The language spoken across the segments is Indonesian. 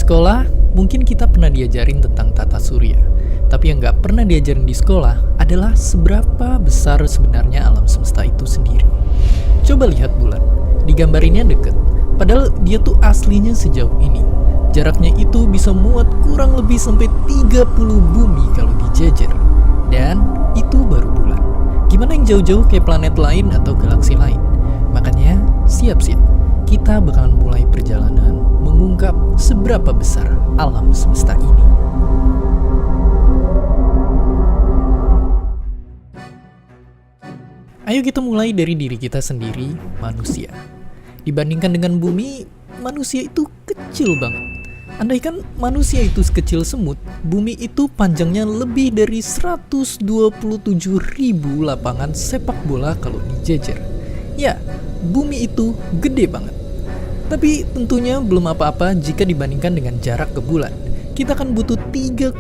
sekolah, mungkin kita pernah diajarin tentang tata surya. Tapi yang nggak pernah diajarin di sekolah adalah seberapa besar sebenarnya alam semesta itu sendiri. Coba lihat bulan, digambarinnya deket, padahal dia tuh aslinya sejauh ini. Jaraknya itu bisa muat kurang lebih sampai 30 bumi kalau dijejer. Dan itu baru bulan. Gimana yang jauh-jauh kayak planet lain atau galaksi lain? Makanya siap-siap, kita bakalan mulai perjalanan mengungkap seberapa besar alam semesta ini. Ayo kita mulai dari diri kita sendiri, manusia. Dibandingkan dengan bumi, manusia itu kecil banget. Andaikan manusia itu sekecil semut, bumi itu panjangnya lebih dari 127.000 lapangan sepak bola kalau dijejer. Ya, bumi itu gede banget. Tapi tentunya belum apa-apa jika dibandingkan dengan jarak ke bulan. Kita akan butuh 3,8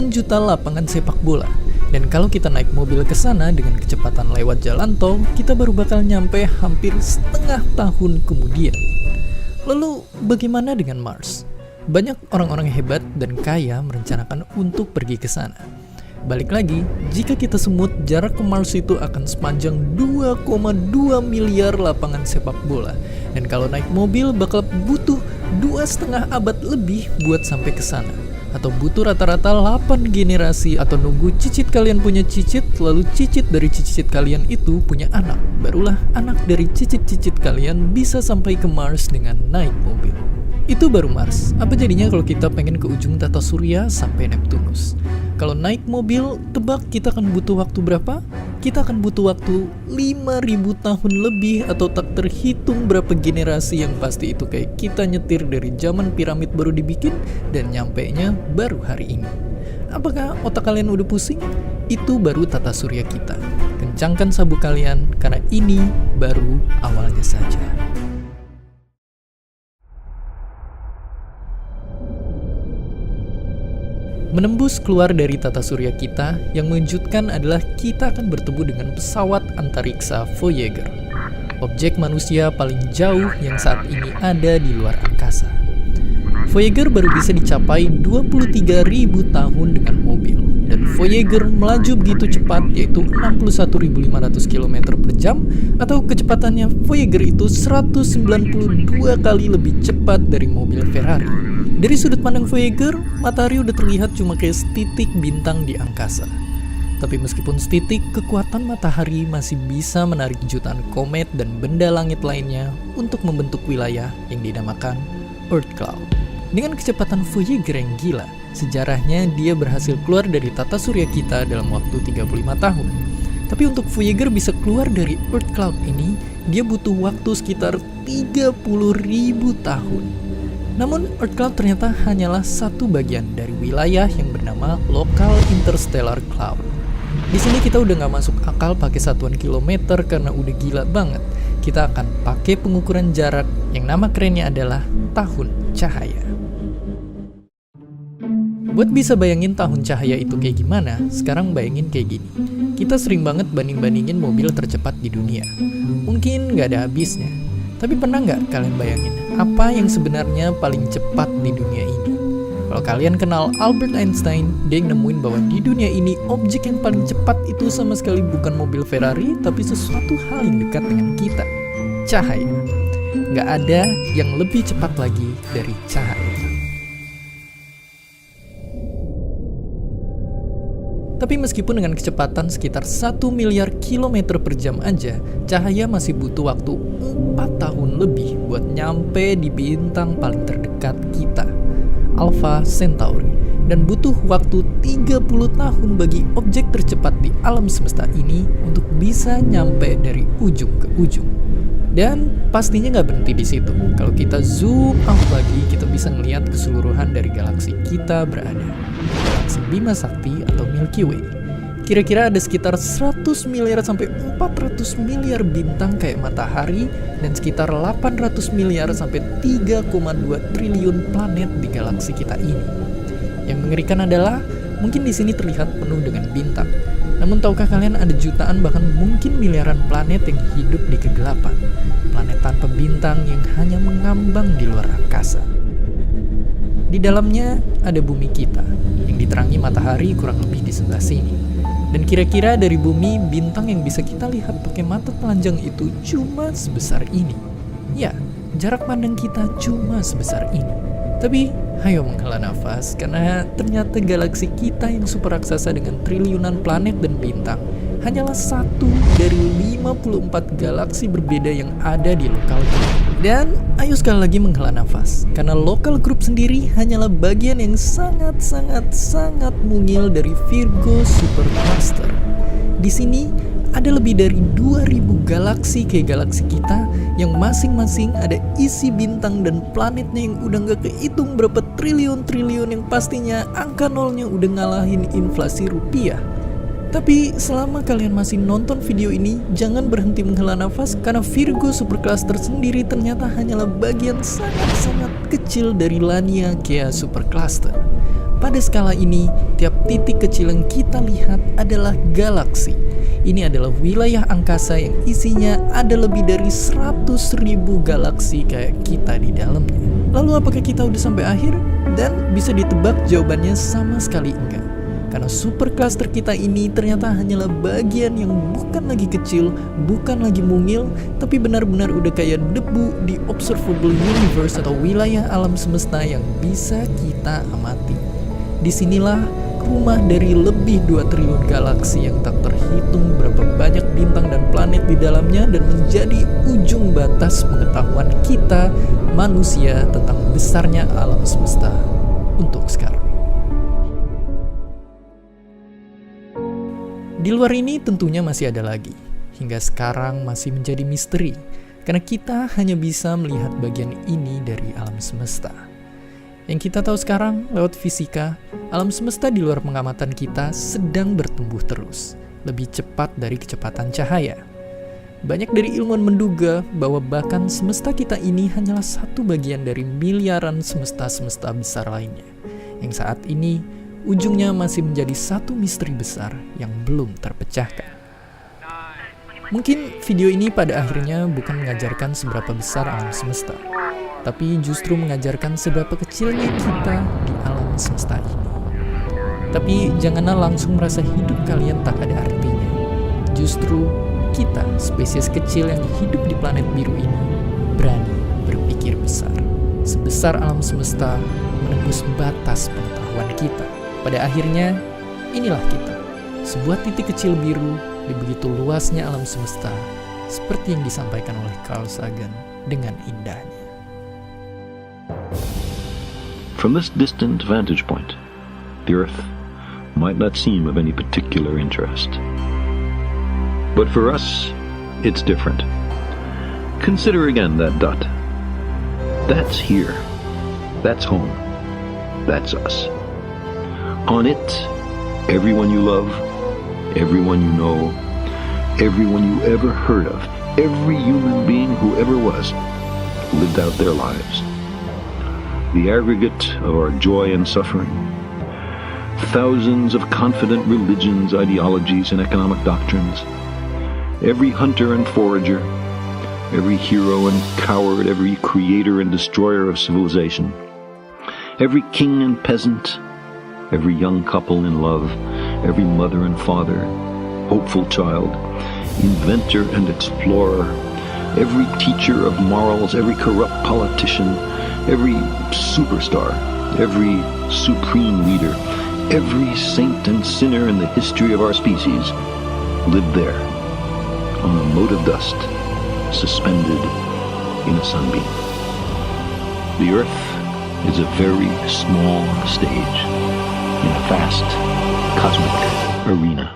juta lapangan sepak bola. Dan kalau kita naik mobil ke sana dengan kecepatan lewat jalan tol, kita baru bakal nyampe hampir setengah tahun kemudian. Lalu bagaimana dengan Mars? Banyak orang-orang hebat dan kaya merencanakan untuk pergi ke sana. Balik lagi, jika kita semut, jarak ke Mars itu akan sepanjang 2,2 miliar lapangan sepak bola. Dan kalau naik mobil bakal butuh 2,5 abad lebih buat sampai ke sana. Atau butuh rata-rata 8 generasi, atau nunggu cicit kalian punya cicit, lalu cicit dari cicit kalian itu punya anak. Barulah anak dari cicit-cicit kalian bisa sampai ke Mars dengan naik mobil. Itu baru Mars. Apa jadinya kalau kita pengen ke ujung tata surya sampai Neptunus? Kalau naik mobil, tebak kita akan butuh waktu berapa? Kita akan butuh waktu 5.000 tahun lebih, atau tak terhitung berapa generasi yang pasti itu kayak kita nyetir dari zaman piramid baru dibikin dan nyampenya baru hari ini. Apakah otak kalian udah pusing? Itu baru tata surya kita. Kencangkan sabuk kalian karena ini baru awalnya saja. Menembus keluar dari tata surya kita, yang mengejutkan adalah kita akan bertemu dengan pesawat antariksa Voyager, objek manusia paling jauh yang saat ini ada di luar angkasa. Voyager baru bisa dicapai 23.000 tahun dengan mobil, dan Voyager melaju begitu cepat, yaitu 61.500 km per jam, atau kecepatannya Voyager itu 192 kali lebih cepat dari mobil Ferrari. Dari sudut pandang Voyager, matahari udah terlihat cuma kayak setitik bintang di angkasa. Tapi meskipun setitik, kekuatan matahari masih bisa menarik jutaan komet dan benda langit lainnya untuk membentuk wilayah yang dinamakan Earth Cloud. Dengan kecepatan Voyager yang gila, sejarahnya dia berhasil keluar dari tata surya kita dalam waktu 35 tahun. Tapi untuk Voyager bisa keluar dari Earth Cloud ini, dia butuh waktu sekitar 30.000 tahun. Namun, Earth Cloud ternyata hanyalah satu bagian dari wilayah yang bernama Local Interstellar Cloud. Di sini kita udah nggak masuk akal pakai satuan kilometer karena udah gila banget. Kita akan pakai pengukuran jarak yang nama kerennya adalah tahun cahaya. Buat bisa bayangin tahun cahaya itu kayak gimana, sekarang bayangin kayak gini. Kita sering banget banding-bandingin mobil tercepat di dunia. Mungkin nggak ada habisnya. Tapi pernah nggak kalian bayangin apa yang sebenarnya paling cepat di dunia ini? Kalau kalian kenal Albert Einstein, dia yang nemuin bahwa di dunia ini objek yang paling cepat itu sama sekali bukan mobil Ferrari, tapi sesuatu hal yang dekat dengan kita, cahaya. Nggak ada yang lebih cepat lagi dari cahaya. Tapi meskipun dengan kecepatan sekitar 1 miliar kilometer per jam aja, cahaya masih butuh waktu 4 tahun lebih buat nyampe di bintang paling terdekat kita, Alpha Centauri. Dan butuh waktu 30 tahun bagi objek tercepat di alam semesta ini untuk bisa nyampe dari ujung ke ujung. Dan pastinya nggak berhenti di situ. Kalau kita zoom out lagi, kita bisa ngelihat keseluruhan dari galaksi kita berada. Galaksi Bima Sakti atau Milky Way. Kira-kira ada sekitar 100 miliar sampai 400 miliar bintang kayak matahari, dan sekitar 800 miliar sampai 3,2 triliun planet di galaksi kita ini. Yang mengerikan adalah, mungkin di sini terlihat penuh dengan bintang. Namun tahukah kalian ada jutaan bahkan mungkin miliaran planet yang hidup di kegelapan? Planet tanpa bintang yang hanya mengambang di luar angkasa. Di dalamnya ada bumi kita, yang diterangi matahari kurang lebih di sebelah sini. Dan kira-kira dari bumi, bintang yang bisa kita lihat pakai mata telanjang itu cuma sebesar ini. Ya, jarak pandang kita cuma sebesar ini. Tapi, ayo menghela nafas, karena ternyata galaksi kita yang super raksasa dengan triliunan planet dan bintang hanyalah satu dari 54 galaksi berbeda yang ada di lokal group. Dan ayo sekali lagi menghela nafas, karena lokal group sendiri hanyalah bagian yang sangat mungil dari Virgo Supercluster. Di sini ada lebih dari 2000 galaksi kayak galaksi kita yang masing-masing ada isi bintang dan planetnya yang udah gak kehitung berapa triliun-triliun, yang pastinya angka nolnya udah ngalahin inflasi rupiah. Tapi selama kalian masih nonton video ini, jangan berhenti menghela nafas, karena Virgo Supercluster sendiri ternyata hanyalah bagian sangat kecil dari Laniakea Supercluster. Pada skala ini, tiap titik kecil yang kita lihat adalah galaksi. Ini adalah wilayah angkasa yang isinya ada lebih dari 100.000 galaksi kayak kita di dalamnya. Lalu apakah kita udah sampai akhir? Dan bisa ditebak jawabannya sama sekali enggak. Karena supercluster kita ini ternyata hanyalah bagian yang bukan lagi kecil, bukan lagi mungil, tapi benar-benar udah kayak debu di observable universe atau wilayah alam semesta yang bisa kita amati. Disinilah rumah dari lebih 2 triliun galaksi yang tak terhitung berapa banyak bintang dan planet di dalamnya, dan menjadi ujung batas pengetahuan kita manusia tentang besarnya alam semesta untuk sekarang. Di luar ini tentunya masih ada lagi, hingga sekarang masih menjadi misteri, karena kita hanya bisa melihat bagian ini dari alam semesta. Yang kita tahu sekarang lewat fisika, alam semesta di luar pengamatan kita sedang bertumbuh terus, lebih cepat dari kecepatan cahaya. Banyak dari ilmuwan menduga bahwa bahkan semesta kita ini hanyalah satu bagian dari miliaran semesta-semesta besar lainnya, yang saat ini ujungnya masih menjadi satu misteri besar yang belum terpecahkan. Mungkin video ini pada akhirnya bukan mengajarkan seberapa besar alam semesta, tapi justru mengajarkan seberapa kecilnya kita di alam semesta ini. Tapi janganlah langsung merasa hidup kalian tak ada artinya. Justru kita, spesies kecil yang hidup di planet biru ini, berani berpikir besar. Sebesar alam semesta menembus batas pengetahuan kita. Pada akhirnya, inilah kita, sebuah titik kecil biru di begitu luasnya alam semesta, seperti yang disampaikan oleh Carl Sagan dengan indahnya. From this distant vantage point, the Earth might not seem of any particular interest. But for us, it's different. Consider again that dot. That's here. That's home. That's us. On it, everyone you love, everyone you know, everyone you ever heard of, every human being who ever was, lived out their lives. The aggregate of our joy and suffering, thousands of confident religions, ideologies, and economic doctrines, every hunter and forager, every hero and coward, every creator and destroyer of civilization, every king and peasant, every young couple in love, every mother and father, hopeful child, inventor and explorer, every teacher of morals, every corrupt politician, every superstar, every supreme leader, every saint and sinner in the history of our species lived there, on a mote of dust, suspended in a sunbeam. The Earth is a very small stage in a vast cosmic arena.